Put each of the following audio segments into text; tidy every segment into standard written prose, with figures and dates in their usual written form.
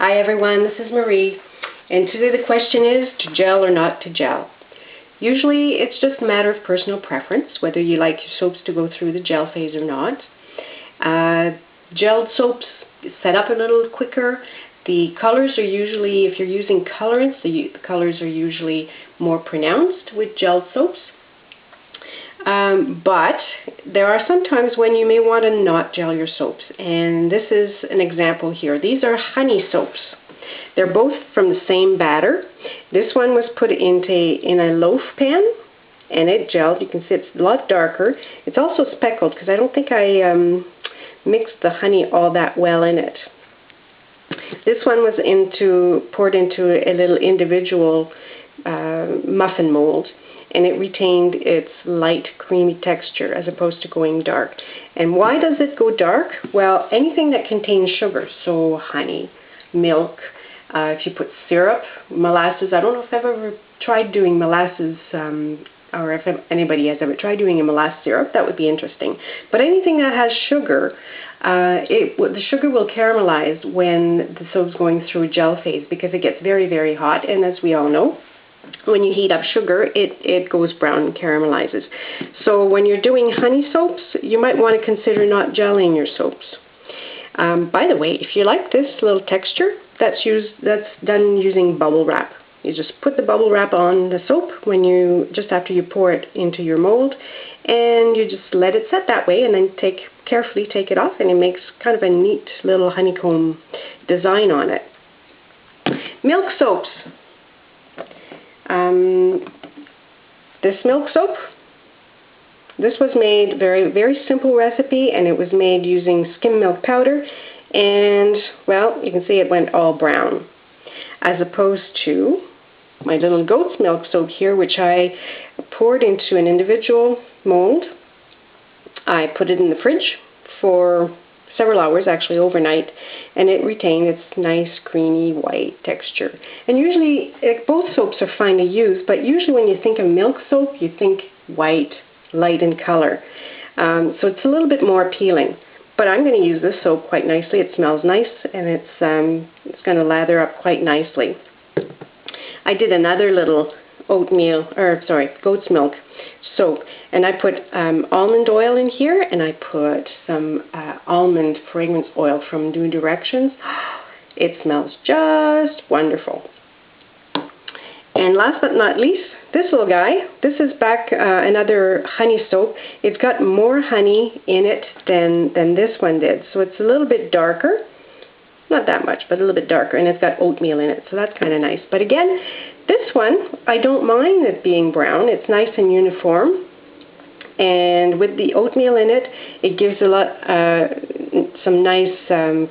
Hi everyone, this is Marie, and today the question is to gel or not to gel. Usually it's just a matter of personal preference, whether you like your soaps to go through the gel phase or not. Gelled soaps set up a little quicker. The colors are usually, if you're using colorants, the colors are usually more pronounced with gelled soaps. But there are some times when you may want to not gel your soaps, and this is an example here. These are honey soaps. They're both from the same batter. This one was put in a loaf pan, and it gelled. You can see it's a lot darker. It's also speckled because I don't think I mixed the honey all that well in it. This one was poured into a little individual muffin mold, and it retained its light creamy texture as opposed to going dark. And why does it go dark? Well, anything that contains sugar, so honey, milk, if you put syrup, molasses. I don't know if I've ever tried doing molasses, or if anybody has ever tried doing a molasses syrup. That would be interesting. But anything that has sugar, the sugar will caramelize when the soap's going through a gel phase because it gets very, very hot, and as we all know, when you heat up sugar, it goes brown and caramelizes. So when you're doing honey soaps, you might want to consider not gelling your soaps. By the way, if you like this little texture, that's done using bubble wrap. You just put the bubble wrap on the soap just after you pour it into your mold, and you just let it set that way, and then carefully take it off, and it makes kind of a neat little honeycomb design on it. Milk soaps. This milk soap, this was made very, very simple recipe, and it was made using skim milk powder, and well, you can see it went all brown, as opposed to my little goat's milk soap here, which I poured into an individual mold. I put it in the fridge for several hours, actually overnight, and it retained its nice creamy white texture. And usually both soaps are fine to use, but usually when you think of milk soap, you think white, light in color. So it's a little bit more appealing. But I'm going to use this soap quite nicely. It smells nice, and it's going to lather up quite nicely. I did another little goat's milk soap, and I put almond oil in here, and I put some almond fragrance oil from New Directions. It smells just wonderful. And last but not least, this little guy. This is another honey soap. It's got more honey in it than this one did, so it's a little bit darker. Not that much, but a little bit darker, and it's got oatmeal in it, so that's kind of nice. But again, this one, I don't mind it being brown. It's nice and uniform, and with the oatmeal in it, it gives some nice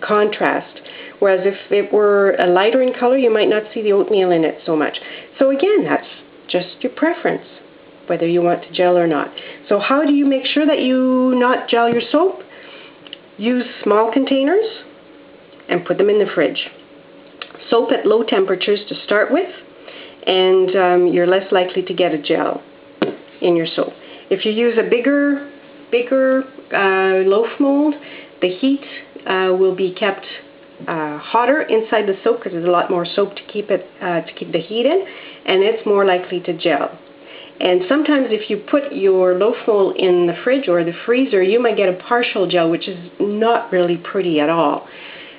contrast. Whereas if it were a lighter in color, you might not see the oatmeal in it so much. So again, that's just your preference, whether you want to gel or not. So how do you make sure that you not gel your soap? Use small containers and put them in the fridge. Soap at low temperatures to start with, and you're less likely to get a gel in your soap. If you use a bigger loaf mold, the heat will be kept hotter inside the soap because there's a lot more soap to keep the heat in, and it's more likely to gel. And sometimes if you put your loaf mold in the fridge or the freezer, you might get a partial gel, which is not really pretty at all.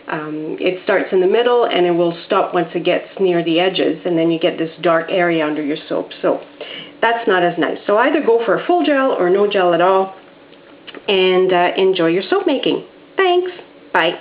It starts in the middle, and it will stop once it gets near the edges, and then you get this dark area under your soap. So that's not as nice. So either go for a full gel or no gel at all, and enjoy your soap making. Thanks. Bye.